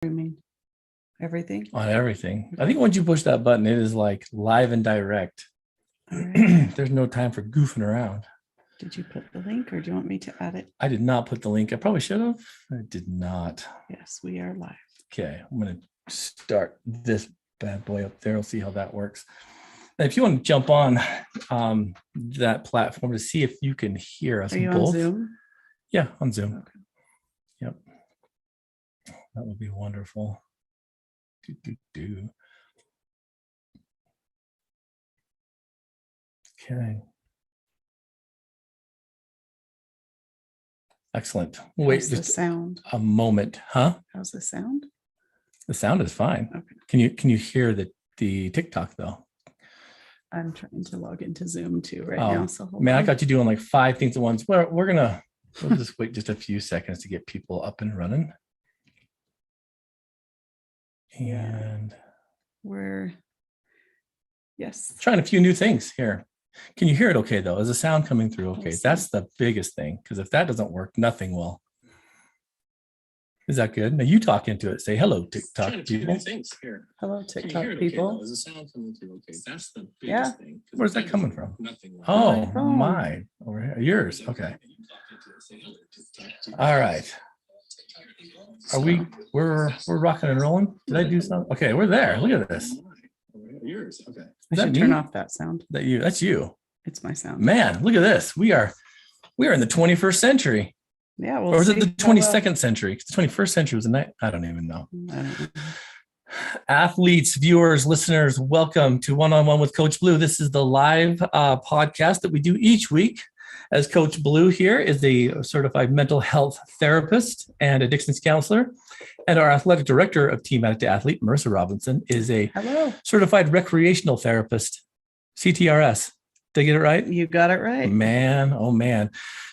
You mean everything? On everything. I think once you push that button, it is like live and direct. All right. There's no time for goofing around. Did you put the link or do you want me to add it? I did not put the link. I probably should have. I did not. Yes, we are live. Okay, I'm going to start this bad boy up there. We'll see how that works. And if you want to jump on that platform to see if you can hear us Are you both. on Zoom? Yeah, on Zoom. Okay. Yep. That would be wonderful. Okay. Excellent. Wait How's the just sound? a moment, huh? How's the sound? The sound is fine. Okay. Can you hear the TikTok though? I'm trying to log into Zoom too now. So hold man, on. I got you doing like 5 things at once. We'll just wait just a few seconds to get people up and running. And yes. Trying a few new things here. Can you hear it okay though? Is the sound coming through okay? Yes. That's the biggest thing, because if that doesn't work, nothing will. Is that good? Now you talk into it. Say hello, TikTok people. Things here. Hello, TikTok people. Okay, is the sound coming through okay? That's the biggest Yeah. thing. Where's that coming from? Nothing. Oh, phone. mine. Over here. Yours. Okay. All right. Are we're rocking and rolling? Did I do something? Okay, we're there. Look at this. Yours. Okay. I Is that should turn me? off that sound. That you? That's you. It's my sound. Man, look at this. We are in the 21st century. Yeah. Or was it the 22nd century? The 21st century was the night. I don't even know. I don't know. Athletes, viewers, listeners, welcome to One-on-One with Coach Blu. This is the live podcast that we do each week. As Coach Blu here is a certified mental health therapist and addictions counselor. And our athletic director of Team Addict to Athlete, Marissa Robinson, is a certified recreational therapist, CTRS. Did I get it right? You got it right. Man, oh man.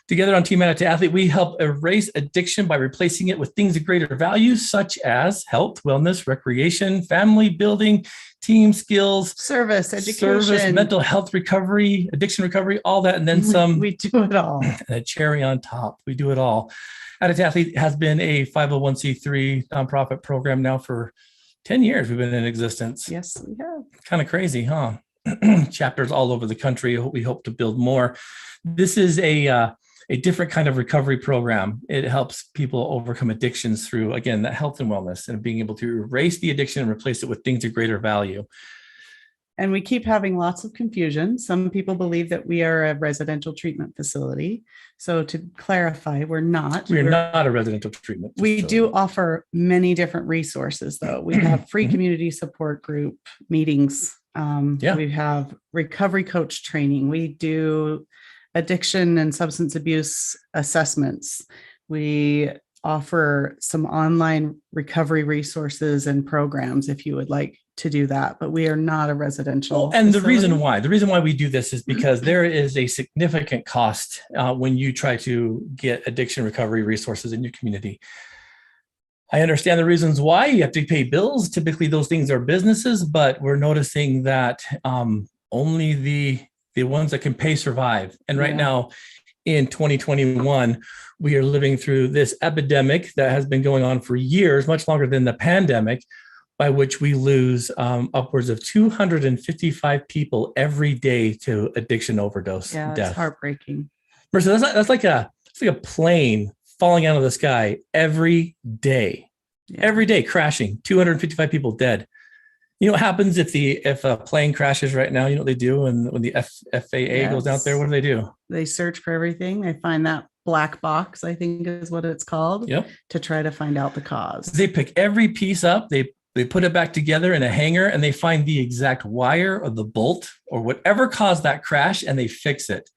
Together on Team Addict to Athlete, we help erase addiction by replacing it with things of greater value, such as health, wellness, recreation, family building, team skills, Service, education, mental health recovery, addiction recovery, all that, and then some. We do it all. And a cherry on top. We do it all. Addict to Athlete has been a 501c3 nonprofit program now for 10 years. We've been in existence. Yes, we have. Kind of crazy, huh? Chapters all over the country. We hope to build more. This is a different kind of recovery program. It helps people overcome addictions through, again, that health and wellness and being able to erase the addiction and replace it with things of greater value. And we keep having lots of confusion. Some people believe that we are a residential treatment facility. So to clarify, we're not. We're not a residential treatment facility. We do offer many different resources, though. We have free community support group meetings. We have recovery coach training. We do addiction and substance abuse assessments. We offer some online recovery resources and programs if you would like to do that, but we are not a residential and facility. the reason why we do this is because there is a significant cost when you try to get addiction recovery resources in your community. I understand the reasons why. You have to pay bills. Typically those things are businesses, but we're noticing that only the ones that can pay survive. And right now in 2021, we are living through this epidemic that has been going on for years, much longer than the pandemic, by which we lose upwards of 255 people every day to addiction overdose death. It's heartbreaking. Marissa, that's like a plane falling out of the sky every day. Every day crashing, 255 people dead. You know what happens if a plane crashes right now? You know what they do when the FAA goes out there? What do? They search for everything. They find that black box, I think is what it's called, to try to find out the cause. They pick every piece up. They put it back together in a hangar and they find the exact wire or the bolt or whatever caused that crash and they fix it.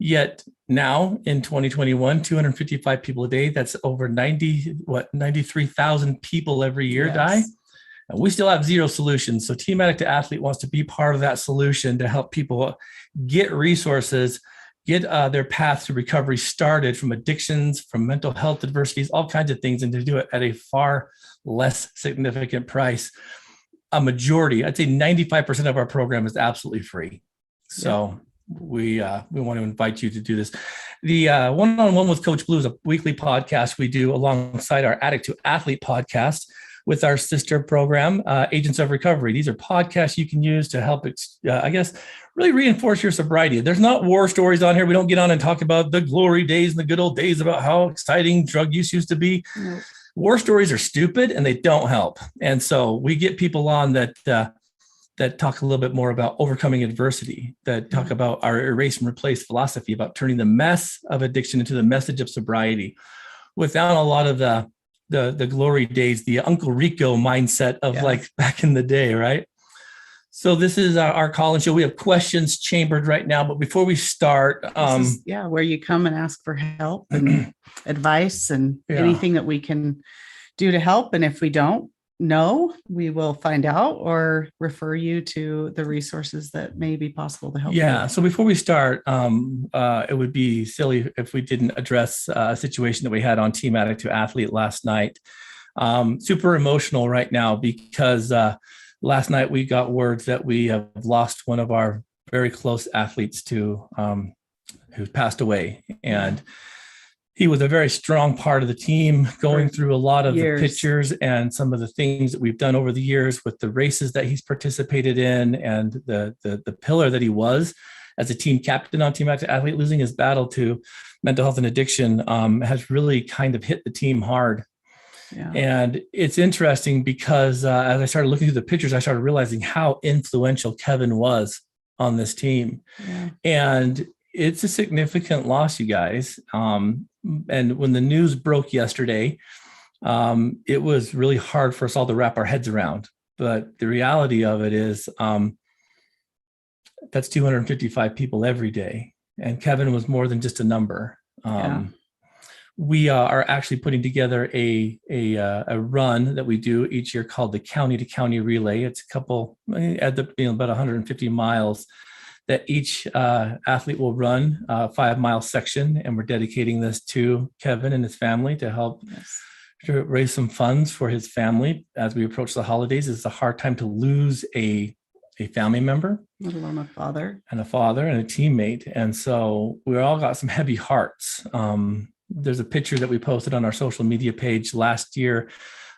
Yet now in 2021, 255 people a day, that's over 93,000 people every year die. And we still have zero solutions. So Team Addict to Athlete wants to be part of that solution to help people get resources, get their path to recovery started from addictions, from mental health adversities, all kinds of things, and to do it at a far less significant price. A majority, I'd say 95% of our program is absolutely free. So we want to invite you to do this. The One-on-One with Coach Blu is a weekly podcast we do alongside our Addict to Athlete podcast, with our sister program, Agents of Recovery. These are podcasts you can use to help, really reinforce your sobriety. There's not war stories on here. We don't get on and talk about the glory days and the good old days about how exciting drug use used to be. Nope. War stories are stupid and they don't help. And so we get people on that talk a little bit more about overcoming adversity, that talk about our erase and replace philosophy, about turning the mess of addiction into the message of sobriety, without a lot of the glory days, the Uncle Rico mindset of like back in the day, right? So this is our call-in show. We have questions chambered right now, but before we start, where you come and ask for help and advice and anything that we can do to help. And if we don't know, we will find out or refer you to the resources that may be possible to help. Yeah. you. So before we start, it would be silly if we didn't address a situation that we had on Team Addict to Athlete last night. Super emotional right now because last night we got words that we have lost one of our very close athletes to who passed away. And he was a very strong part of the team, going through a lot of the pictures and some of the things that we've done over the years with the races that he's participated in, and the pillar that he was as a team captain on Team Active Athlete. Losing his battle to mental health and addiction has really kind of hit the team hard. Yeah. And it's interesting because as I started looking through the pictures, I started realizing how influential Kevin was on this team. Yeah. And it's a significant loss, you guys. And when the news broke yesterday, it was really hard for us all to wrap our heads around. But the reality of it is that's 255 people every day. And Kevin was more than just a number. We are actually putting together a run that we do each year called the County to County Relay. It's about 150 miles that each athlete will run a 5-mile section. And we're dedicating this to Kevin and his family to help to raise some funds for his family as we approach the holidays. It's a hard time to lose a family member, let alone a father and a teammate. And so we all got some heavy hearts. There's a picture that we posted on our social media page last year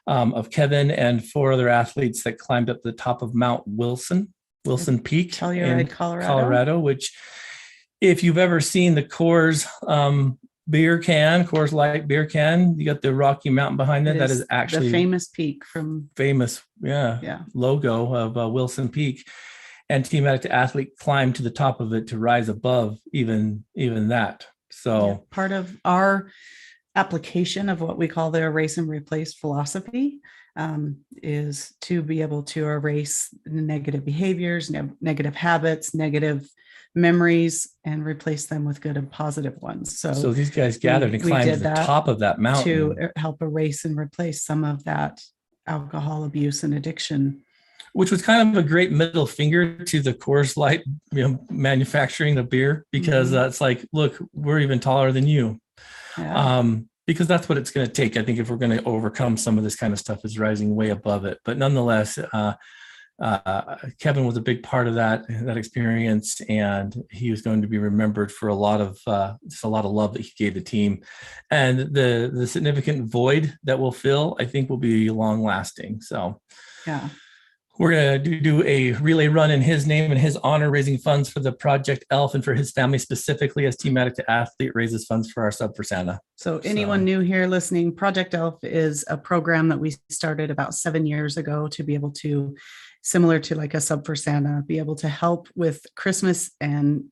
of Kevin and 4 other athletes that climbed up the top of Mount Wilson Peak in Colorado, which if you've ever seen the Coors Light beer can, you got the Rocky Mountain behind it. That is actually the famous peak logo of Wilson Peak. And Team Addict Athlete climbed to the top of it to rise above even that. So part of our application of what we call the erase and replace philosophy is to be able to erase negative behaviors, negative habits, negative memories, and replace them with good and positive ones. So these guys gathered and climbed to the top of that mountain to help erase and replace some of that alcohol abuse and addiction. Which was kind of a great middle finger to the Coors Light, manufacturing the beer, because it's like, look, we're even taller than you. Yeah. Because that's what it's going to take. I think if we're going to overcome some of this kind of stuff, is rising way above it. But nonetheless, Kevin was a big part of that experience, and he was going to be remembered for a lot of love that he gave the team, and the significant void that will fill, I think, will be long lasting. So, yeah. We're going to do a relay run in his name and his honor, raising funds for the Project ELF and for his family specifically, as Team Addict to Athlete raises funds for our sub for Santa. So anyone new here listening, Project ELF is a program that we started about 7 years ago to be able to, similar to like a sub for Santa, be able to help with Christmas and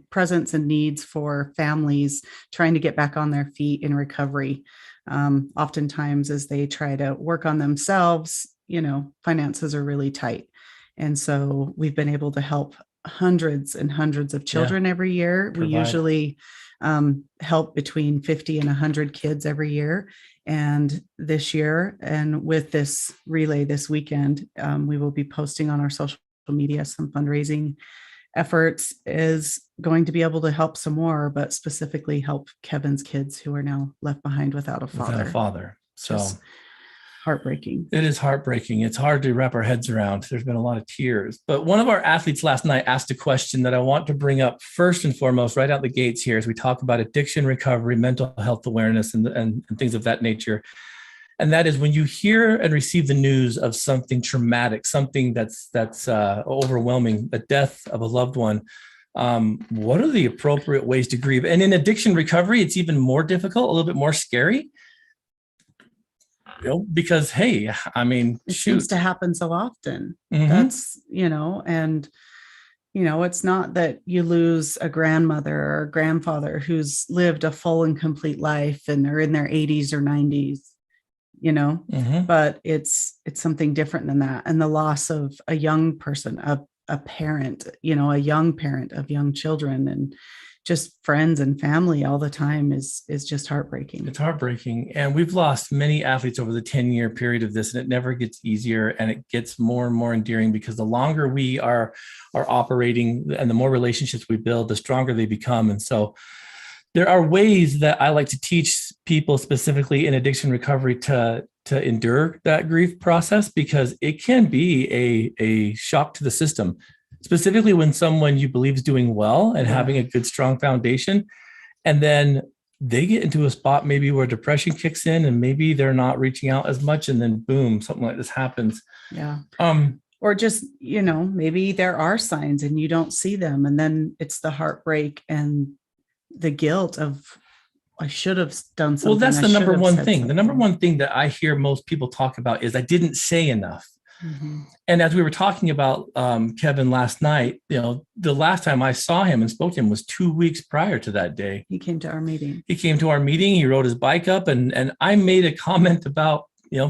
presents and needs for families trying to get back on their feet in recovery. Oftentimes as they try to work on themselves, finances are really tight. And so we've been able to help hundreds and hundreds of children every year. We usually help between 50 and 100 kids every year. And this year, and with this relay this weekend, we will be posting on our social media some fundraising efforts, is going to be able to help some more, but specifically help Kevin's kids who are now left behind without a father. So just heartbreaking. It is heartbreaking. It's hard to wrap our heads around. There's been a lot of tears. But one of our athletes last night asked a question that I want to bring up first and foremost right out the gates here as we talk about addiction recovery, mental health awareness, and things of that nature. And that is when you hear and receive the news of something traumatic, something that's overwhelming, the death of a loved one. What are the appropriate ways to grieve? And in addiction recovery, it's even more difficult, a little bit more scary. Because, hey, I mean, it seems to happen so often. That's, and, it's not that you lose a grandmother or a grandfather who's lived a full and complete life and they're in their 80s or 90s, but it's something different than that. And the loss of a young person, a parent, a young parent of young children and just friends and family all the time is just heartbreaking. It's heartbreaking. And we've lost many athletes over the 10-year period of this, and it never gets easier, and it gets more and more endearing because the longer we are operating and the more relationships we build, the stronger they become. And so there are ways that I like to teach people specifically in addiction recovery to endure that grief process, because it can be a shock to the system. Specifically when someone you believe is doing well and having a good, strong foundation, and then they get into a spot maybe where depression kicks in and maybe they're not reaching out as much, and then boom, something like this happens. Yeah. Or just, maybe there are signs and you don't see them. And then it's the heartbreak and the guilt of, I should have done something. Well, that's the number one thing. The number one thing that I hear most people talk about is I didn't say enough. Mm-hmm. And as we were talking about Kevin last night, the last time I saw him and spoke to him was 2 weeks prior to that day. He came to our meeting. He rode his bike up, and I made a comment about,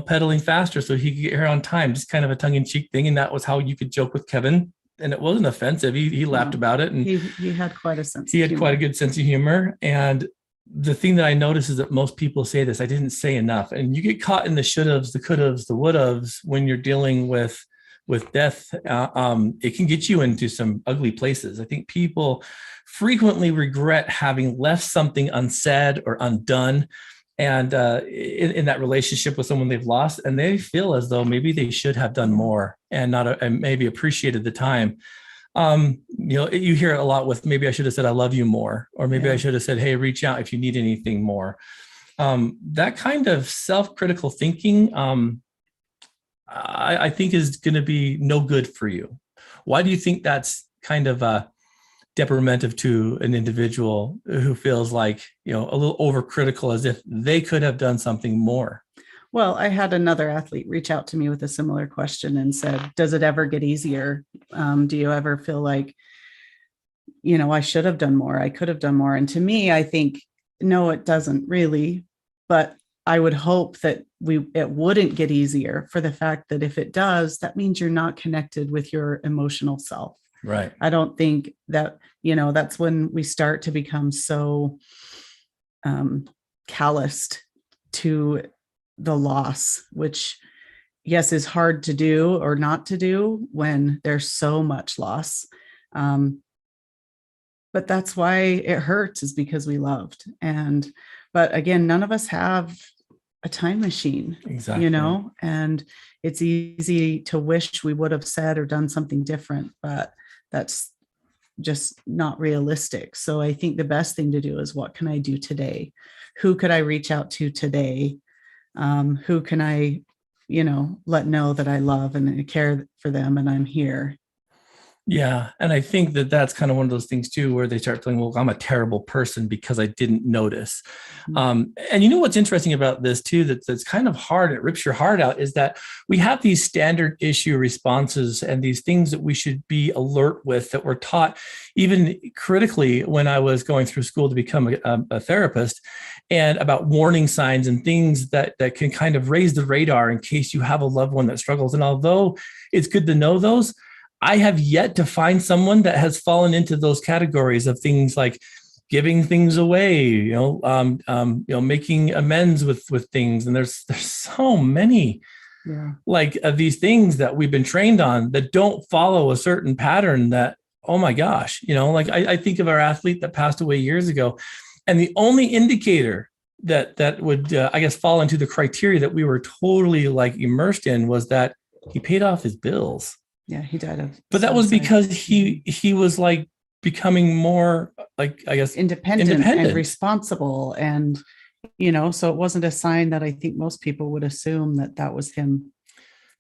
pedaling faster so he could get here on time, just kind of a tongue-in-cheek thing. And that was how you could joke with Kevin. And it wasn't offensive. He laughed about it. And he had quite a sense. He had quite a good sense of humor. And the thing that I notice is that most people say this, I didn't say enough. And you get caught in the should-haves, the could-haves, the would-haves when you're dealing with death. It can get you into some ugly places. I think people frequently regret having left something unsaid or undone, and in that relationship with someone they've lost, and they feel as though maybe they should have done more and and maybe appreciated the time. You hear it a lot with, maybe I should have said, I love you more, or maybe I should have said, hey, reach out if you need anything more. That kind of self-critical thinking, I think is going to be no good for you. Why do you think that's kind of detrimental to an individual who feels like, a little overcritical, as if they could have done something more? Well, I had another athlete reach out to me with a similar question and said, does it ever get easier? Do you ever feel like, I should have done more, I could have done more? And to me, I think, no, it doesn't really, but I would hope that it wouldn't get easier, for the fact that if it does, that means you're not connected with your emotional self. Right. I don't think that, that's when we start to become so calloused to the loss, which, yes, is hard to do or not to do when there's so much loss. But that's why it hurts, is because we loved. But again, none of us have a time machine, exactly. And it's easy to wish we would have said or done something different, but that's just not realistic. So I think the best thing to do is, what can I do today? Who could I reach out to today? Who can I, let know that I love and I care for them and I'm here? Yeah. And I think that that's kind of one of those things too, where they start feeling, well, I'm a terrible person because I didn't notice. And what's interesting about this too, that's kind of hard, it rips your heart out, is that we have these standard issue responses and these things that we should be alert with, that we're taught even critically when I was going through school to become a therapist, and about warning signs and things that can kind of raise the radar in case you have a loved one that struggles. And although it's good to know those, I have yet to find someone that has fallen into those categories of things like giving things away, making amends with things. And there's so many of these things that we've been trained on that don't follow a certain pattern that, oh my gosh, I think of our athlete that passed away years ago. And the only indicator that would, fall into the criteria that we were totally immersed in was that he paid off his bills. Yeah, he died of. But that was because he was becoming more independent and responsible, and So it wasn't a sign that I think most people would assume that was him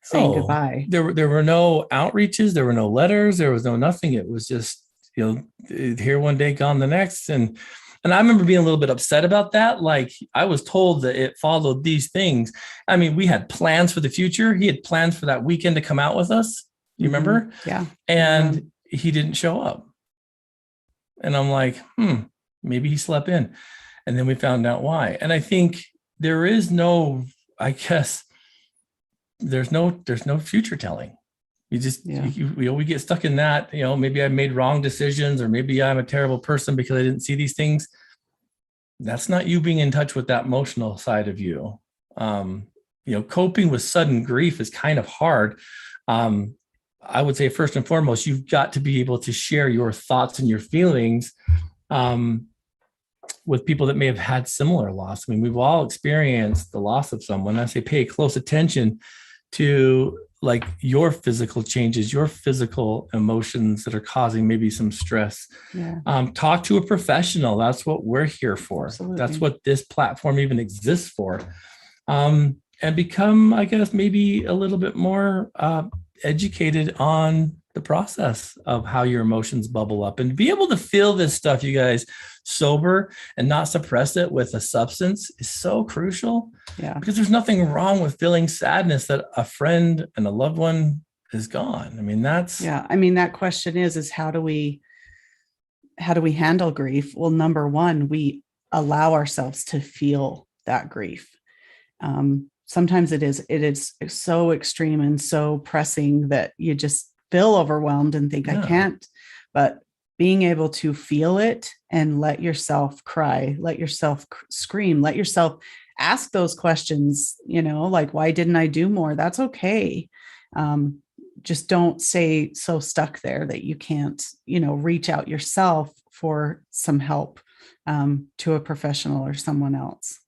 saying goodbye. There were no outreaches, there were no letters, there was no nothing. It was just, here one day, gone the next. And I remember being a little bit upset about that. Like, I was told that it followed these things. I mean, we had plans for the future. He had plans for that weekend to come out with us. You remember? Yeah. And he didn't show up. And I'm like, maybe he slept in. And then we found out why. And I think there is no, there's no future telling. You just, we get stuck in that, maybe I made wrong decisions, or maybe I'm a terrible person because I didn't see these things. That's not you being in touch with that emotional side of you. Coping with sudden grief is kind of hard. I would say first and foremost, you've got to be able to share your thoughts and your feelings with people that may have had similar loss. I mean, we've all experienced the loss of someone. I say pay close attention to like your physical changes, your physical emotions that are causing maybe some stress. Talk to a professional. That's what we're here for. Absolutely. That's what this platform even exists for. And become, I guess, maybe a little bit more educated on the process of how your emotions bubble up, and be able to feel this stuff, you guys, sober and not suppress it with a substance is so crucial. Because there's nothing wrong with feeling sadness that a friend and a loved one is gone. I mean, that question is how do we handle grief? Well, number one, we allow ourselves to feel that grief. Sometimes it is so extreme and so pressing that you just feel overwhelmed and think, I can't. But being able to feel it and let yourself cry, let yourself scream, let yourself ask those questions, like, why didn't I do more? That's okay. Just don't stay so stuck there that you can't, reach out yourself for some help to a professional or someone else.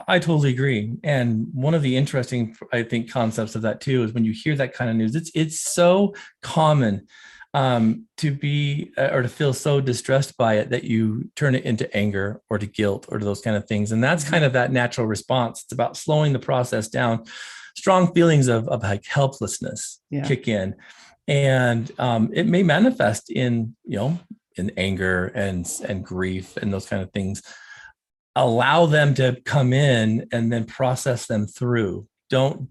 I totally agree. And one of the interesting, I think, concepts of that too, is when you hear that kind of news, it's so common to be or to feel so distressed by it that you turn it into anger or to guilt or to those kind of things. And that's kind of that natural response. It's about slowing the process down. Strong feelings of like helplessness kick in, and it may manifest in anger and grief and those kind of things. Allow them to come in and then process them through. Don't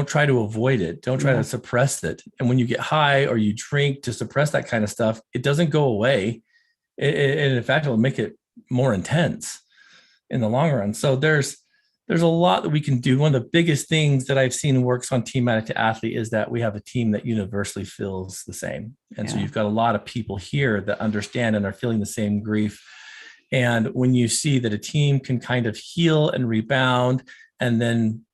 try to avoid it. Don't try to suppress it. And when you get high or you drink to suppress that kind of stuff, it doesn't go away. And in fact, it'll make it more intense in the long run. So there's a lot that we can do. One of the biggest things that I've seen works on Team Addict to Athlete is that we have a team that universally feels the same. And so you've got a lot of people here that understand and are feeling the same grief. And when you see that a team can kind of heal and rebound, and then,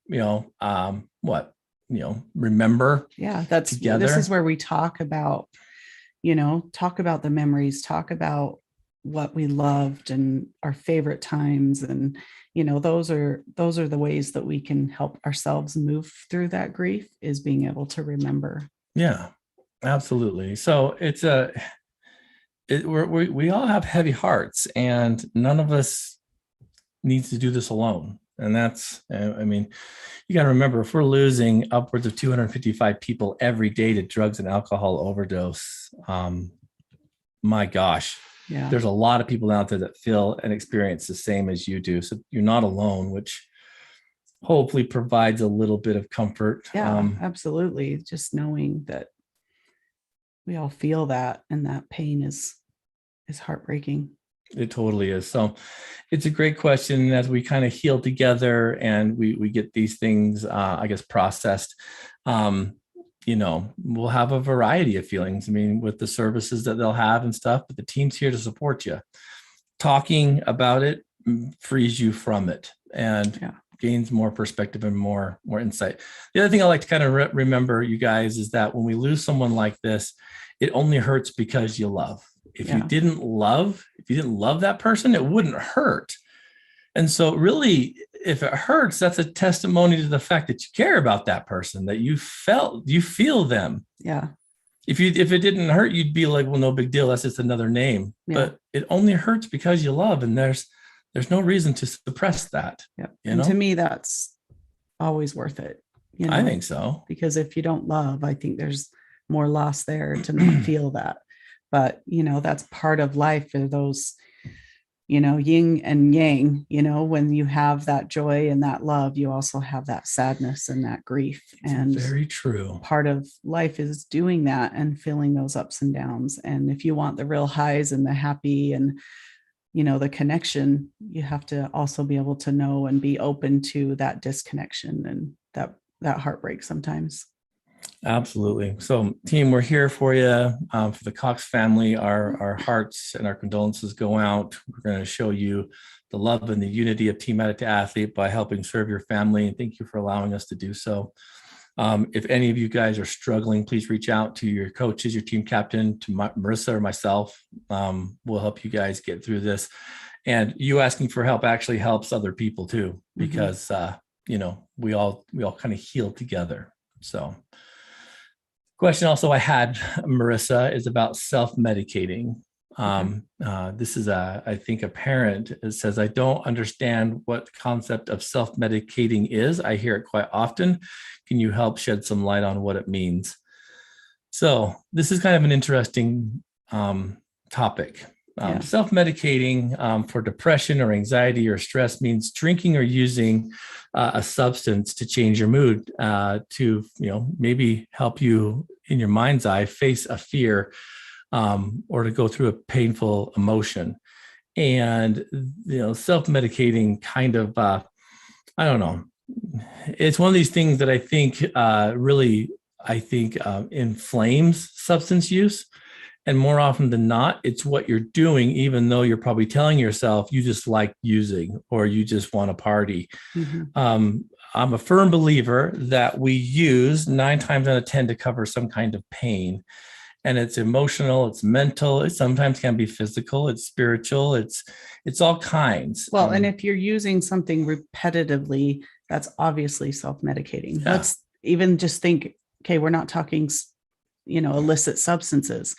remember. That's together. This is where we talk about the memories, talk about what we loved and our favorite times. And, those are the ways that we can help ourselves move through that grief, is being able to remember. Yeah, absolutely. So we all have heavy hearts, and none of us needs to do this alone. And that's, you got to remember, if we're losing upwards of 255 people every day to drugs and alcohol overdose, my gosh, there's a lot of people out there that feel and experience the same as you do. So you're not alone, which hopefully provides a little bit of comfort. Absolutely. Just knowing that we all feel that, and that pain is heartbreaking. It totally is. So it's a great question. As we kind of heal together and we get these things, processed, we'll have a variety of feelings. I mean, with the services that they'll have and stuff, but the team's here to support you. Talking about it frees you from it and gains more perspective and more insight. The other thing I like to kind of remember, you guys, is that when we lose someone like this, it only hurts because you love. If you didn't love that person, it wouldn't hurt. And so really, if it hurts, that's a testimony to the fact that you care about that person, that you feel them. Yeah. If it didn't hurt, you'd be like, well, no big deal. That's just another name. Yeah. But it only hurts because you love. And there's there's no reason to suppress that. Yeah. You And know? to me, that's always worth it. You know, I think so. because if you don't love, I think there's more loss there to not feel that. But, you know, that's part of life, are those, you know, yin and yang. You know, when you have that joy and that love, you also have that sadness and that grief. And Very true. part of life is doing that and feeling those ups and downs. And if you want the real highs and the happy and, you know, the connection, you have to also be able to know and be open to that disconnection and that heartbreak sometimes. Absolutely. So, team, we're here for you. For the Cox family, our hearts and our condolences go out. We're going to show you the love and the unity of Team Addict to Athlete by helping serve your family. And thank you for allowing us to do so. If any of you guys are struggling, please reach out to your coaches, your team captain, to Marissa or myself. We'll help you guys get through this. And you asking for help actually helps other people too, because you know, we all kind of heal together. So, question also I had, Marissa, is about self-medicating. This is I think a parent. It says, I don't understand what the concept of self-medicating is. I hear it quite often. Can you help shed some light on what it means? So this is kind of an interesting topic. Self-medicating for depression or anxiety or stress means drinking or using a substance to change your mood, to, you know, maybe help you in your mind's eye face a fear, or to go through a painful emotion. And, you know, self-medicating kind of, I don't know. It's one of these things that I think inflames substance use. And more often than not, it's what you're doing, even though you're probably telling yourself you just like using or you just want to party. I'm a firm believer that we use 9 times out of 10 to cover some kind of pain. And it's emotional, it's mental, it sometimes can be physical, it's spiritual, it's all kinds. Well, and if you're using something repetitively, that's obviously self-medicating. Yeah. Let's even just think, okay, we're not talking, you know, illicit substances.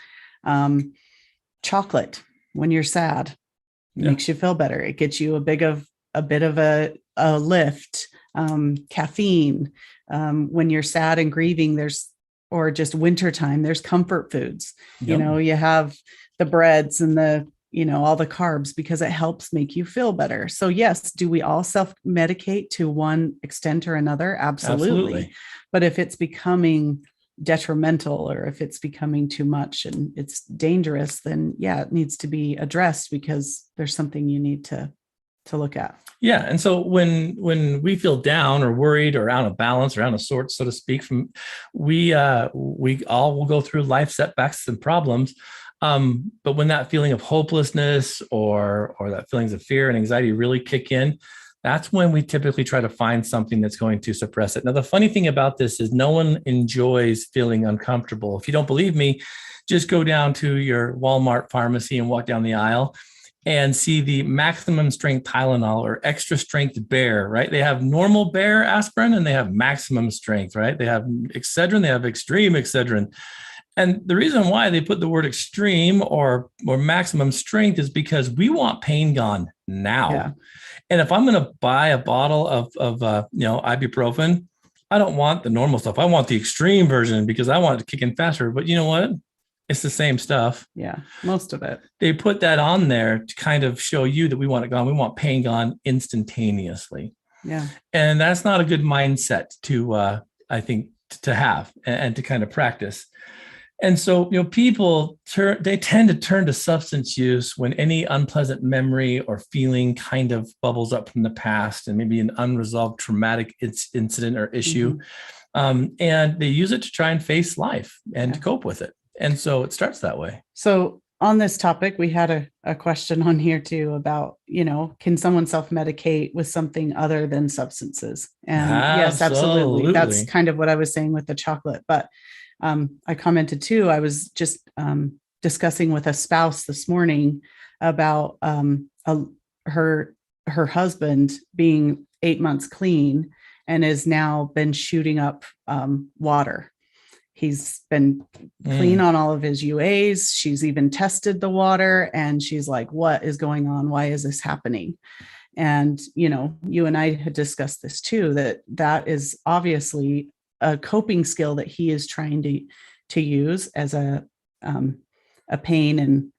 Chocolate, when you're sad, makes you feel better. It gets you a bit of a lift. Caffeine, when you're sad and grieving, or just wintertime, there's comfort foods. Yep. You know, you have the breads and the, you know, all the carbs because it helps make you feel better. So yes, do we all self-medicate to one extent or another? Absolutely. But if it's becoming detrimental or if it's becoming too much and it's dangerous, then yeah, it needs to be addressed because there's something you need to look at. Yeah. And so when we feel down or worried or out of balance or out of sorts, so to speak, we all will go through life setbacks and problems. But when that feeling of hopelessness or that feelings of fear and anxiety really kick in, that's when we typically try to find something that's going to suppress it. Now, the funny thing about this is no one enjoys feeling uncomfortable. If you don't believe me, just go down to your Walmart pharmacy and walk down the aisle and see the maximum strength Tylenol or extra strength Bear, right? They have normal Bear aspirin and they have maximum strength, right? They have Excedrin, they have extreme Excedrin. And the reason why they put the word extreme or maximum strength is because we want pain gone now. Yeah. And if I'm going to buy a bottle of ibuprofen, I don't want the normal stuff. I want the extreme version because I want it to kick in faster. But you know what? It's the same stuff. Yeah, most of it. They put that on there to kind of show you that we want it gone. We want pain gone instantaneously. Yeah. And that's not a good mindset to, I think, to have and to kind of practice. And so, you know, people they tend to turn to substance use when any unpleasant memory or feeling kind of bubbles up from the past and maybe an unresolved traumatic incident or issue. And they use it to try and face life and to cope with it. And so it starts that way. So on this topic, we had a question on here too about, you know, can someone self-medicate with something other than substances? And yes, absolutely. That's kind of what I was saying with the chocolate. But I commented too, I was just discussing with a spouse this morning about her husband being 8 months clean and has now been shooting up water. He's been clean on all of his UAs. She's even tested the water, and she's like, what is going on? Why is this happening? And, you and I had discussed this too, that is obviously a coping skill that he is trying to use as a pain and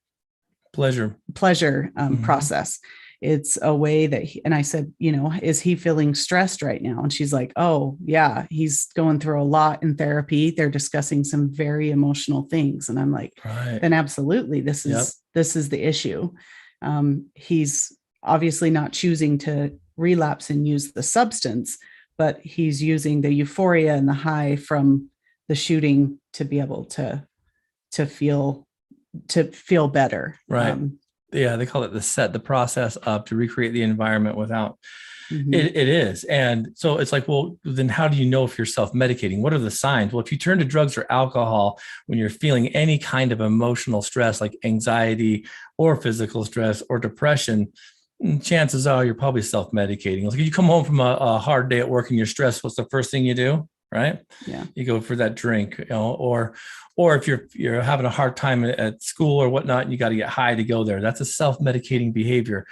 pleasure process. It's a way that and I said, is he feeling stressed right now? And she's like, oh yeah, he's going through a lot in therapy. They're discussing some very emotional things. And I'm like, right. Then absolutely, this is the issue. He's obviously not choosing to relapse and use the substance, but he's using the euphoria and the high from the shooting to be able to feel better. Right. They call it the process up to recreate the environment without it is. And so it's like, well, then how do you know if you're self-medicating? What are the signs? Well, if you turn to drugs or alcohol when you're feeling any kind of emotional stress, like anxiety or physical stress or depression, chances are you're probably self-medicating. Like if you come home from a hard day at work and you're stressed, what's the first thing you do? Right? Yeah. You go for that drink, or if you're having a hard time at school or whatnot, and you got to get high to go there. That's a self-medicating behavior.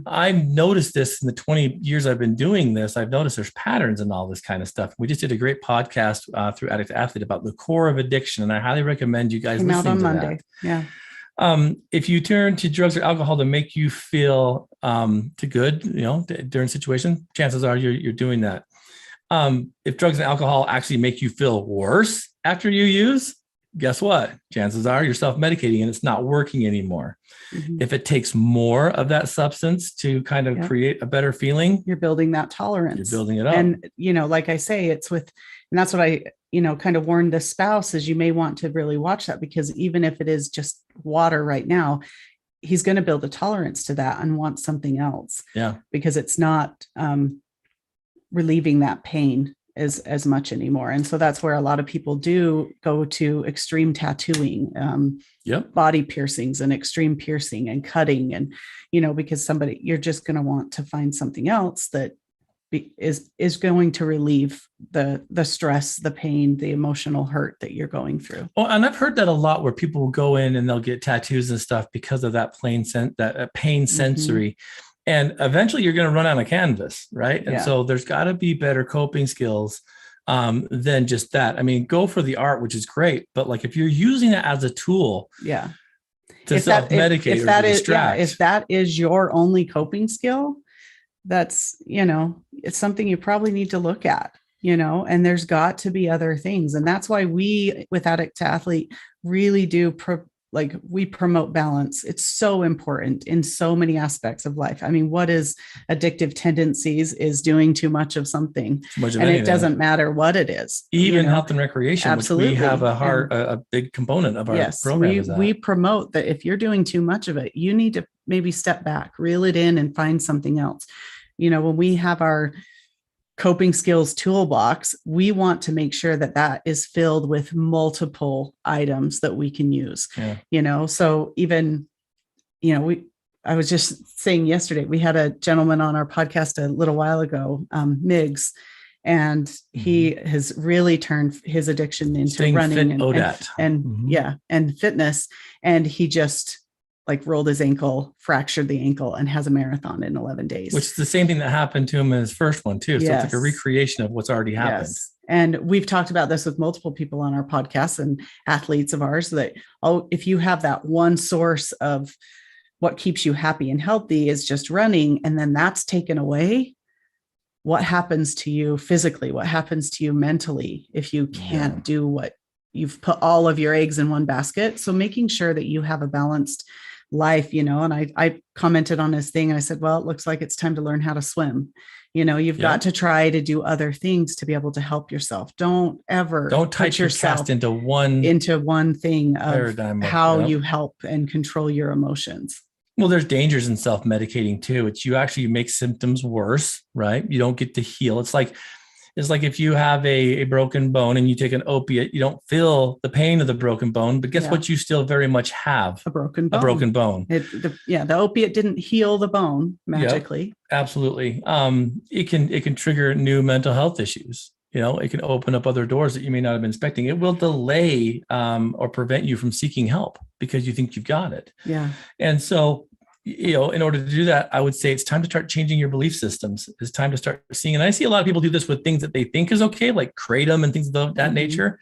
I've noticed this in the 20 years I've been doing this. I've noticed there's patterns in all this kind of stuff. We just did a great podcast through Addict to Athlete about the core of addiction, and I highly recommend you guys listening to Monday. That. Yeah. If you turn to drugs or alcohol to make you feel good, during situation, chances are you're doing that. If drugs and alcohol actually make you feel worse after you use, guess what? Chances are you're self-medicating and it's not working anymore. If it takes more of that substance to kind of create a better feeling, you're building that tolerance. You're building it up. And, like I say, and that's what I, kind of warned the spouse is you may want to really watch that, because even if it is just water right now, he's going to build a tolerance to that and want something else. Yeah. Because it's not, relieving that pain as much anymore. And so that's where a lot of people do go to extreme tattooing, body piercings and extreme piercing and cutting. And, because you're just going to want to find something else that is going to relieve the stress, the pain, the emotional hurt that you're going through. Well, and I've heard that a lot where people will go in and they'll get tattoos and stuff because of that pain sensory. And eventually you're going to run out of canvas, right? And so there's got to be better coping skills than just that. I mean, go for the art, which is great. But like if you're using it as a tool to self-medicate or to distract. If that is your only coping skill, that's, it's something you probably need to look at, and there's got to be other things. And that's why we, with Addict to Athlete, really do we promote balance. It's so important in so many aspects of life. I mean, what is addictive tendencies is doing too much of something, it doesn't matter what it is. Even health and recreation, absolutely. Which we have a big component of our program. We promote that if you're doing too much of it, you need to maybe step back, reel it in, and find something else. When we have our coping skills toolbox, we want to make sure that is filled with multiple items that we can use. So even, I was just saying yesterday, we had a gentleman on our podcast a little while ago, Miggs, and he has really turned his addiction into running and fitness. And he just rolled his ankle, fractured the ankle, and has a marathon in 11 days. Which is the same thing that happened to him in his first one too. So it's like a recreation of what's already happened. Yes. And we've talked about this with multiple people on our podcast and athletes of ours that, if you have that one source of what keeps you happy and healthy is just running, and then that's taken away, what happens to you physically? What happens to you mentally if you can't do what you've put all of your eggs in one basket? So making sure that you have a balanced life, and I commented on his thing and I said, well, it looks like it's time to learn how to swim. You've got to try to do other things to be able to help yourself. Don't type yourself cast into one thing of how you help and control your emotions. Well, there's dangers in self-medicating too. You actually make symptoms worse, right? You don't get to heal. It's like if you have a broken bone and you take an opiate, you don't feel the pain of the broken bone, but guess what? You still very much have a broken bone. The opiate didn't heal the bone magically. Yep, absolutely. It can trigger new mental health issues. it can open up other doors that you may not have been expecting. It will delay or prevent you from seeking help because you think you've got it. Yeah. And so, in order to do that, I would say it's time to start changing your belief systems. It's time to start seeing, and I see a lot of people do this with things that they think is okay, like kratom and things of that nature.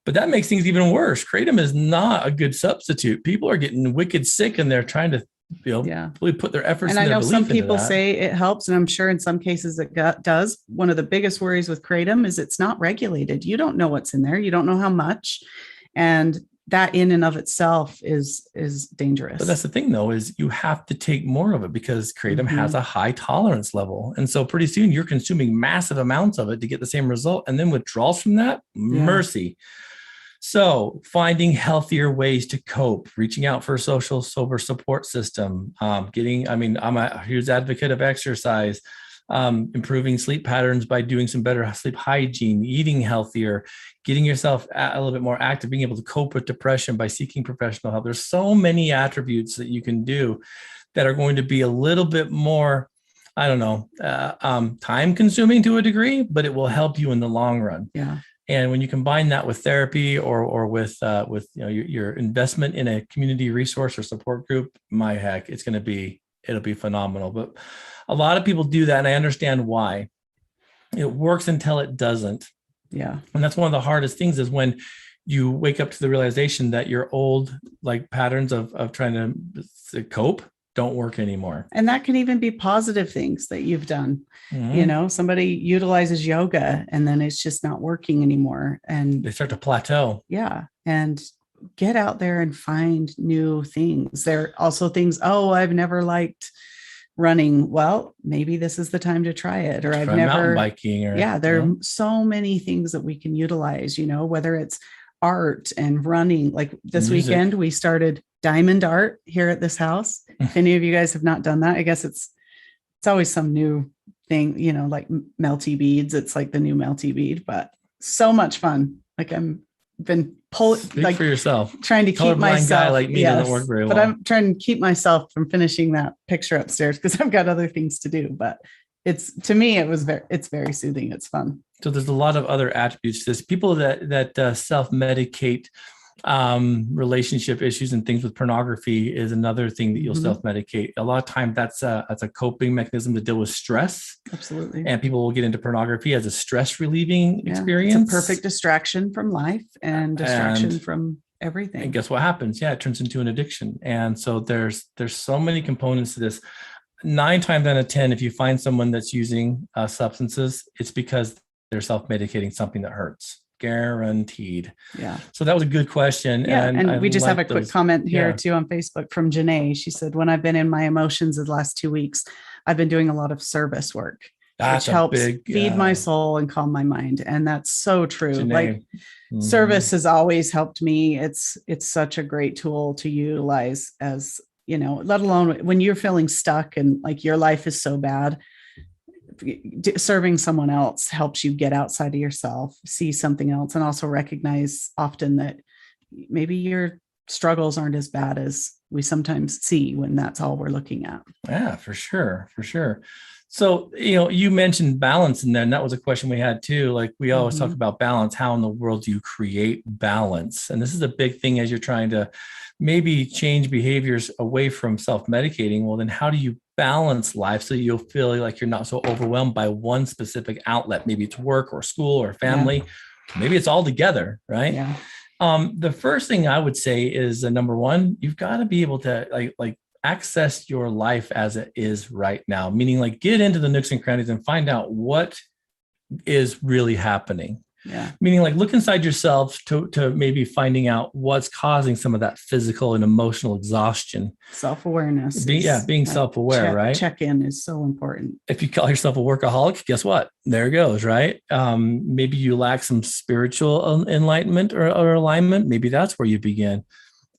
But that makes things even worse. Kratom is not a good substitute. People are getting wicked sick and they're trying to, really put their efforts. And I know some people say it helps, and I'm sure in some cases it does. One of the biggest worries with kratom is it's not regulated. You don't know what's in there. You don't know how much. And that in and of itself is dangerous. But that's the thing though, is you have to take more of it because kratom has a high tolerance level. And so pretty soon you're consuming massive amounts of it to get the same result. And then withdrawals from that, mercy. So finding healthier ways to cope, reaching out for a social sober support system, I'm a huge advocate of exercise, improving sleep patterns by doing some better sleep hygiene, eating healthier, getting yourself a little bit more active, being able to cope with depression by seeking professional help. There's so many attributes that you can do that are going to be a little bit more, time consuming to a degree, but it will help you in the long run. Yeah. And when you combine that with therapy or with your investment in a community resource or support group, it'll be phenomenal. But a lot of people do that, and I understand why. It works until it doesn't. Yeah. And that's one of the hardest things is when you wake up to the realization that your old patterns of trying to cope don't work anymore. And that can even be positive things that you've done. Somebody utilizes yoga and then it's just not working anymore. And they start to plateau. Yeah. And get out there and find new things. There are also things, I've never liked running. Well, maybe this is the time to try it. Or I've never mountain biking. There are so many things that we can utilize, whether it's art and running. Like this weekend, we started diamond art here at this house. If any of you guys have not done that, I guess it's always some new thing, like melty beads. It's like the new melty bead, but so much fun. Like been pulling for yourself, trying to keep myself guy like me doesn't work very well. But I'm trying to keep myself from finishing that picture upstairs because I've got other things to do. But it's very soothing. It's fun. So there's a lot of other attributes to this. People that self-medicate relationship issues and things with pornography is another thing that you'll self-medicate. A lot of time that's a coping mechanism to deal with stress. Absolutely. And people will get into pornography as a stress relieving experience. It's a perfect distraction from life and distraction from everything. And guess what happens? Yeah, it turns into an addiction. And so there's so many components to this. 9 times out of 10, if you find someone that's using substances, it's because they're self-medicating something that hurts. Guaranteed. Yeah. So that was a good question. Yeah. And we just have a quick comment here too on Facebook from Janae. She said, when I've been in my emotions the last 2 weeks, I've been doing a lot of service work, which helps feed my soul and calm my mind. And that's so true. Janae. Service has always helped me. It's such a great tool to utilize as, let alone when you're feeling stuck and like your life is so bad. Serving someone else helps you get outside of yourself, see something else, and also recognize often that maybe your struggles aren't as bad as we sometimes see when that's all we're looking at. Yeah, for sure. So, you mentioned balance in there, and that was a question we had too. Like we always talk about balance. How in the world do you create balance? And this is a big thing as you're trying to maybe change behaviors away from self-medicating. Well, then how do you balance life so you'll feel like you're not so overwhelmed by one specific outlet? Maybe it's work or school or family. Yeah. Maybe it's all together, right? Yeah. The first thing I would say is number one, you've got to be able to like access your life as it is right now, meaning like get into the nooks and crannies and find out what is really happening. Yeah. Meaning like look inside yourself to maybe finding out what's causing some of that physical and emotional exhaustion. Self-awareness. Being self-aware, right? Check-in is so important. If you call yourself a workaholic, guess what? There it goes, right? Maybe you lack some spiritual enlightenment or alignment. Maybe that's where you begin.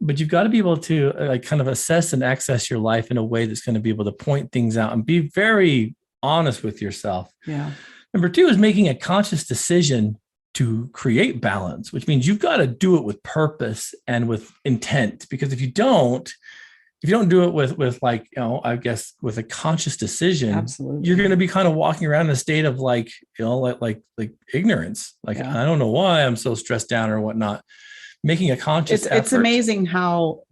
But you've got to be able to kind of assess and access your life in a way that's going to be able to point things out and be very honest with yourself. Yeah. Number 2 is making a conscious decision to create balance, which means you've got to do it with purpose and with intent. Because if you don't, if you don't do it with like, I guess with a conscious decision, Absolutely. you're going to be kind of walking around in a state of like, like ignorance. Like, I don't know why I'm so stressed down or whatnot. Making a conscious effort. It's amazing how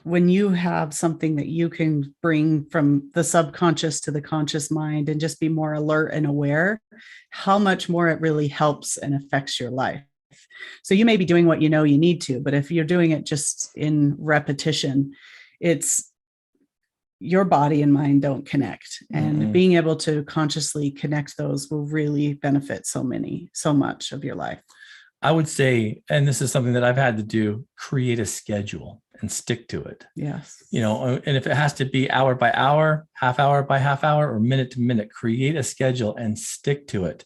when you have something that you can bring from the subconscious to the conscious mind and just be more alert and aware, how much more it really helps and affects your life. So you may be doing what you know you need to, but if you're doing it just in repetition, it's your body and mind don't connect. And being able to consciously connect those will really benefit so much of your life. I would say, and this is something that I've had to do, create a schedule and stick to it. Yes. And if it has to be hour by hour, half hour by half hour, or minute to minute, create a schedule and stick to it.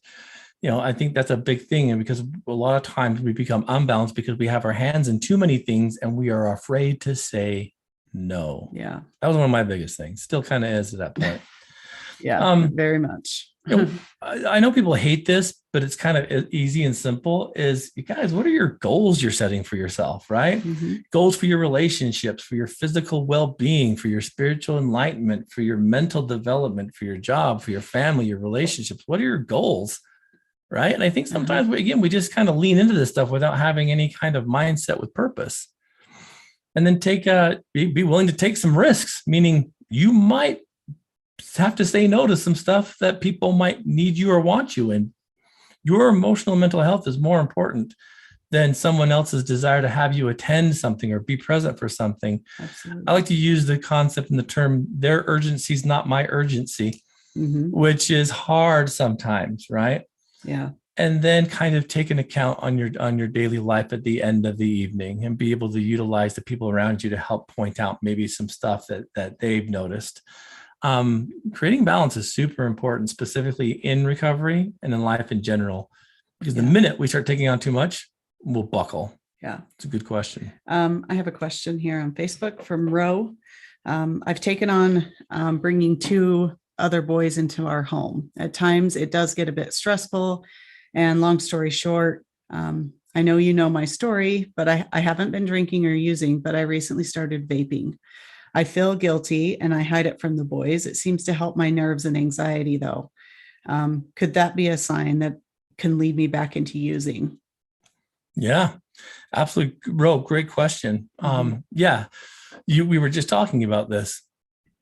I think that's a big thing. And because a lot of times we become unbalanced because we have our hands in too many things and we are afraid to say no. Yeah. That was one of my biggest things. Still kind of is at that point. Yeah, very much. I know people hate this, but it's kind of easy and simple is, you guys, what are your goals you're setting for yourself, right? Goals for your relationships, for your physical well-being, for your spiritual enlightenment, for your mental development, for your job, for your family, your relationships. What are your goals, right? And I think sometimes, we just kind of lean into this stuff without having any kind of mindset with purpose. And then be willing to take some risks, meaning you might have to say no to some stuff that people might need you or want you in. Your emotional and mental health is more important than someone else's desire to have you attend something or be present for something. Absolutely. I like to use the concept and the term, their urgency is not my urgency, which is hard sometimes, right? Yeah. And then kind of take an account on your daily life at the end of the evening and be able to utilize the people around you to help point out maybe some stuff that they've noticed. Creating balance is super important, specifically in recovery and in life in general, because the minute we start taking on too much, we'll buckle. Yeah. It's a good question. I have a question here on Facebook from Ro. I've taken on bringing 2 other boys into our home. At times it does get a bit stressful, and long story short, I know you know my story, but I haven't been drinking or using, but I recently started vaping. I feel guilty and I hide it from the boys. It seems to help my nerves and anxiety though. Could that be a sign that can lead me back into using? Yeah, absolutely. Ro, great question. We were just talking about this.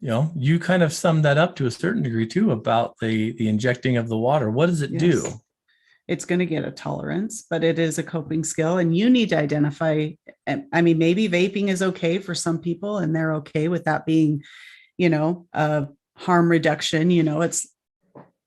You kind of summed that up to a certain degree too, about the injecting of the water. What does it do? It's going to get a tolerance, but it is a coping skill, and you need to identify. I mean, maybe vaping is okay for some people and they're okay with that being, a harm reduction. It's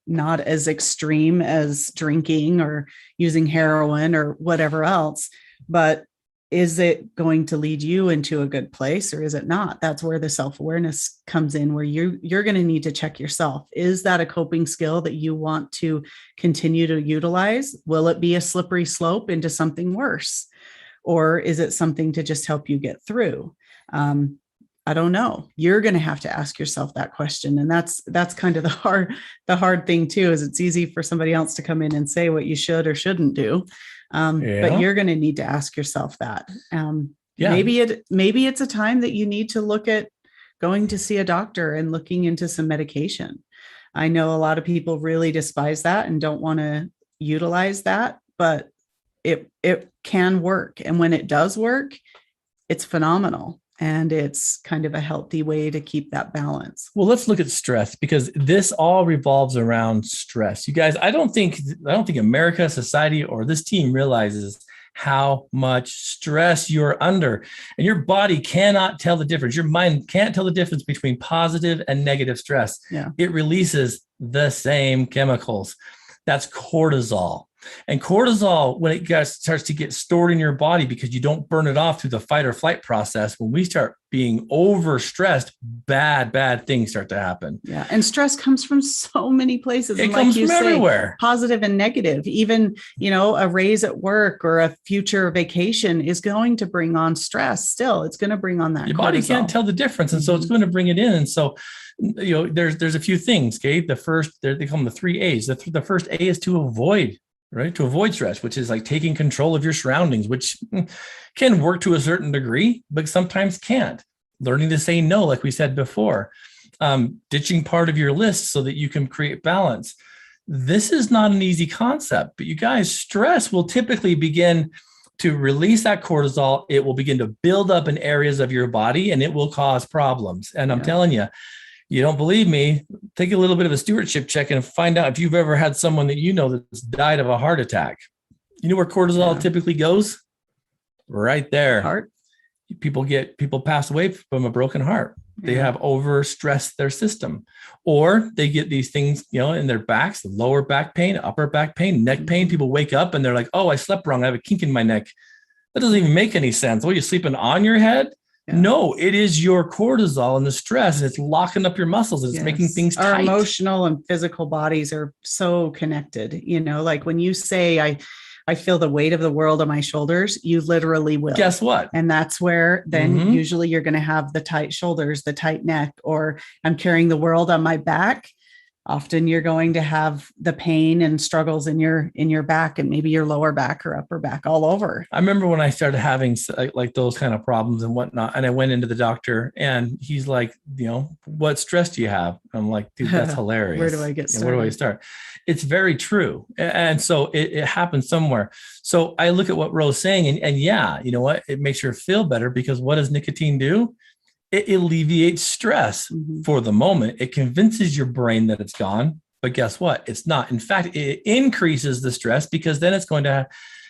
not as extreme as drinking or using heroin or whatever else, but is it going to lead you into a good place or is it not? That's where the self-awareness comes in, where you're going to need to check yourself. Is that a coping skill that you want to continue to utilize? Will it be a slippery slope into something worse? Or is it something to just help you get through? I don't know. You're going to have to ask yourself that question. And that's kind of the hard thing too, is it's easy for somebody else to come in and say what you should or shouldn't do. But you're going to need to ask yourself that. Maybe it's a time that you need to look at going to see a doctor and looking into some medication. I know a lot of people really despise that and don't want to utilize that, but it can work. And when it does work, it's phenomenal. And it's kind of a healthy way to keep that balance. Well, let's look at stress, because this all revolves around stress. You guys, I don't think America, society, or this team realizes how much stress you're under, and your body cannot tell the difference. Your mind can't tell the difference between positive and negative stress. Yeah. It releases the same chemicals. That's cortisol. And cortisol, when it starts to get stored in your body because you don't burn it off through the fight or flight process, when we start being overstressed, bad things start to happen. Yeah. And stress comes from so many places. It comes from everywhere. Positive and negative. Even, a raise at work or a future vacation is going to bring on stress. Still, it's going to bring on that. Your body can't tell the difference. And so it's going to bring it in. And so, there's a few things, okay? The first, they call them the 3 A's. The first A is to avoid. Right? To avoid stress, which is like taking control of your surroundings, which can work to a certain degree, but sometimes can't. learning to say no, like we said before, ditching part of your list so that you can create balance. This is not an easy concept, but you guys, stress will typically begin to release that cortisol. It will begin to build up in areas of your body and it will cause problems. And I'm telling you, you don't believe me, take a little bit of a stewardship check and find out if you've ever had someone that you know that's died of a heart attack. You know where cortisol typically goes? Right there. Heart. People pass away from a broken heart. They have overstressed their system, or they get these things, in their backs, lower back pain, upper back pain, neck pain. People wake up and they're like, oh, I slept wrong. I have a kink in my neck. That doesn't even make any sense. What, are you sleeping on your head? Yeah. No, it is your cortisol and the stress, and it's locking up your muscles and it's making things tight. Our emotional and physical bodies are so connected. Like when you say, I feel the weight of the world on my shoulders, you literally will. Guess what? And that's where then usually you're going to have the tight shoulders, the tight neck, or I'm carrying the world on my back. Often you're going to have the pain and struggles in your back and maybe your lower back or upper back all over. I remember when I started having like those kind of problems and whatnot, and I went into the doctor and he's like, what stress do you have? I'm like, dude, that's hilarious. Where do I get started? Where do I start? It's very true. And so it happens somewhere. So I look at what Ro's saying and yeah, you know what? It makes her feel better because what does nicotine do? It alleviates stress for the moment. It convinces your brain that it's gone, but guess what? It's not. In fact, it increases the stress because then it's going to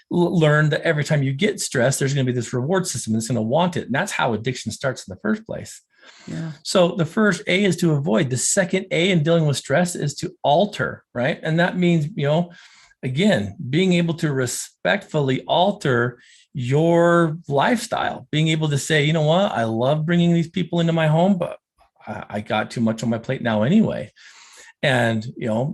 learn that every time you get stressed, there's going to be this reward system that's going to want it. And that's how addiction starts in the first place. Yeah. So the first A is to avoid. The second A in dealing with stress is to alter, right? And that means, again, being able to respectfully alter your lifestyle, being able to say, you know what, I love bringing these people into my home, but I got too much on my plate now anyway. And,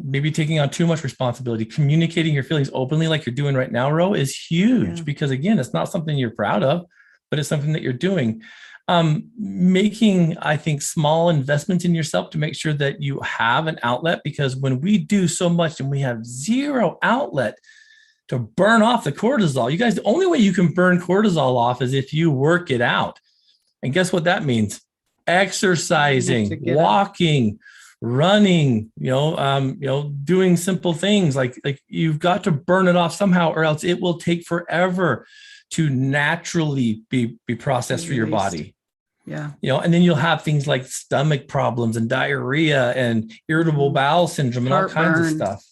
maybe taking on too much responsibility, communicating your feelings openly like you're doing right now, Ro, is huge because again, it's not something you're proud of, but it's something that you're doing. Making, I think, small investments in yourself to make sure that you have an outlet, because when we do so much and we have zero outlet to burn off the cortisol, you guys, the only way you can burn cortisol off is if you work it out. And guess what that means? Exercising, walking, running, doing simple things like you've got to burn it off somehow, or else it will take forever to naturally be processed through your body. Yeah. And then you'll have things like stomach problems and diarrhea and irritable bowel syndrome and all kinds of stuff.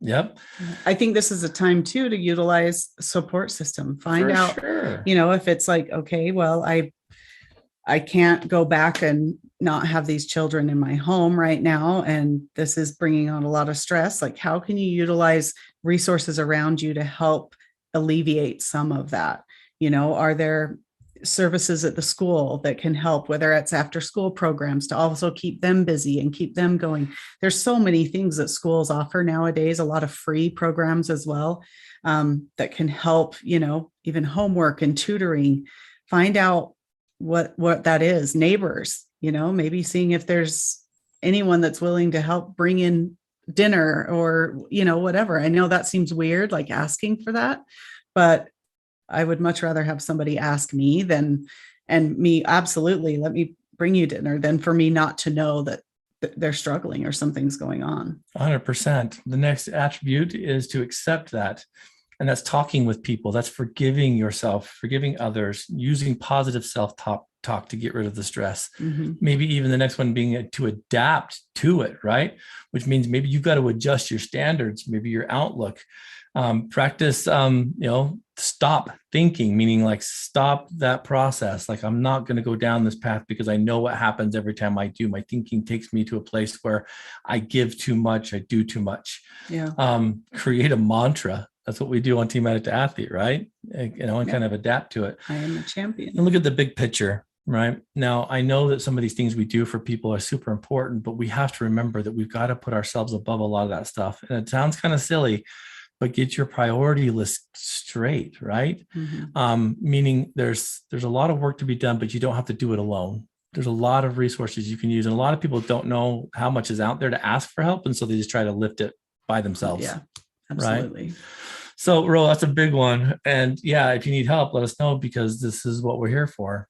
Yep. I think this is a time too to utilize support system. Find out, if it's like, okay, well, I can't go back and not have these children in my home right now. And this is bringing on a lot of stress. Like, how can you utilize resources around you to help alleviate some of that? Are there services at the school that can help, whether it's after school programs to also keep them busy and keep them going? There's so many things that schools offer nowadays, a lot of free programs as well, that can help, even homework and tutoring. Find out what that is. Neighbors, maybe seeing if there's anyone that's willing to help bring in dinner or, whatever. I know that seems weird, like asking for that, but I would much rather have somebody ask me and me, absolutely, let me bring you dinner, than for me not to know that they're struggling or something's going on. 100%. The next attribute is to accept that. And that's talking with people. That's forgiving yourself, forgiving others, using positive self-talk to get rid of the stress. Maybe even the next one being to adapt to it, right? Which means maybe you've got to adjust your standards, maybe your outlook. Practice, stop thinking, meaning like stop that process. Like, I'm not going to go down this path because I know what happens every time I do. My thinking takes me to a place where I give too much, I do too much. Create a mantra. That's what we do on Team Addict to Athlete, right? And kind of adapt to it. I am a champion. And look at the big picture, right? Now, I know that some of these things we do for people are super important, but we have to remember that we've got to put ourselves above a lot of that stuff. And it sounds kind of silly, but get your priority list straight, right? Meaning there's a lot of work to be done, but you don't have to do it alone. There's a lot of resources you can use. And a lot of people don't know how much is out there to ask for help. And so they just try to lift it by themselves. Yeah, absolutely. Right? So, Ro, that's a big one. And yeah, if you need help, let us know, because this is what we're here for.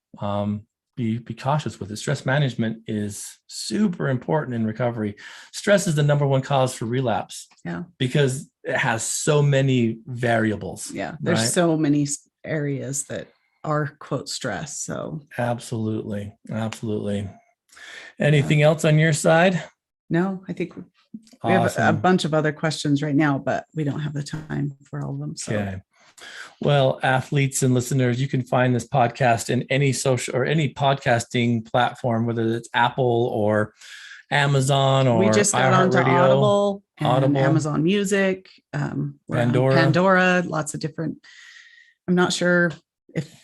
be cautious with it. Stress management is super important in recovery. Stress is the number one cause for relapse. Yeah. Because it has so many variables. Yeah. There's right? so many areas that are quote stress. So absolutely. Anything else on your side? No, I think we have a bunch of other questions right now, but we don't have the time for all of them. So. Okay. Well, athletes and listeners, you can find this podcast in any social or any podcasting platform, whether it's Apple or Amazon or we just got onto Audible and Amazon Music, Pandora, lots of different. I'm not sure if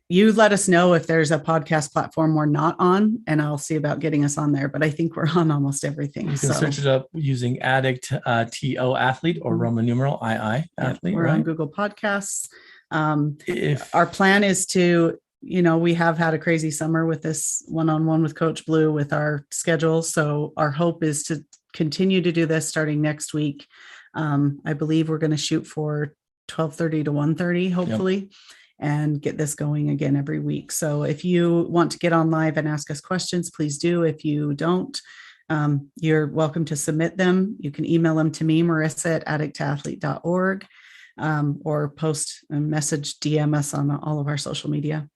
you let us know if there's a podcast platform we're not on, and I'll see about getting us on there. But I think we're on almost everything. You can search it up using Addict, TO Athlete, or Roman numeral II Athlete. We're on Google Podcasts. Our plan is to, we have had a crazy summer with this one-on-one with Coach Blu with our schedule. So our hope is to continue to do this starting next week. I believe we're going to shoot for 12:30 to 1:30, hopefully, and get this going again every week. So if you want to get on live and ask us questions, please do. If you don't, you're welcome to submit them. You can email them to me, Marissa at addictathlete.org. Or post a message, DM us on all of our social media.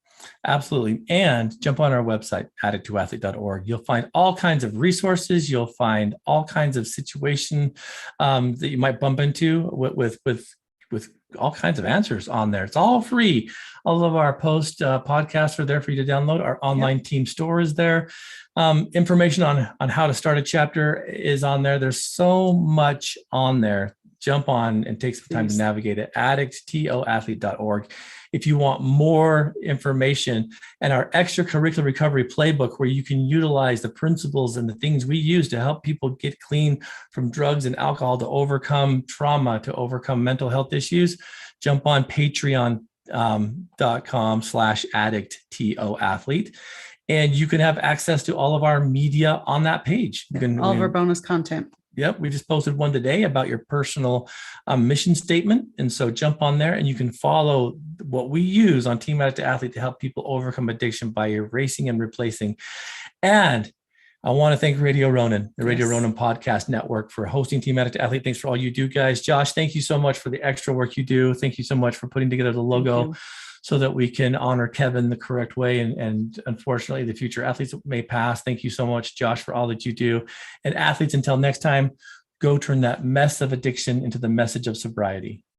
Absolutely. And jump on our website, addictathlete.org. You'll find all kinds of resources. You'll find all kinds of situation that you might bump into with all kinds of answers on there. It's all free. All of our post podcasts are there for you to download. Our online team store is there. Information on how to start a chapter is on there. There's so much on there. Jump on and take some time to navigate it. addictathlete.org. If you want more information and our extracurricular recovery playbook, where you can utilize the principles and the things we use to help people get clean from drugs and alcohol, to overcome trauma, to overcome mental health issues, jump on patreon.com/addictathlete. And you can have access to all of our media on that page. All of our bonus content. Yep. We just posted one today about your personal mission statement. And so jump on there and you can follow what we use on Team Addict to Athlete to help people overcome addiction by erasing and replacing. And I want to thank Radio Ronan, the Radio Ronan Podcast Network, for hosting Team Addict to Athlete. Thanks for all you do, guys. Josh, thank you so much for the extra work you do. Thank you so much for putting together the logo so that we can honor Kevin the correct way. And unfortunately, the future athletes may pass. Thank you so much, Josh, for all that you do. And athletes, until next time, go turn that mess of addiction into the message of sobriety.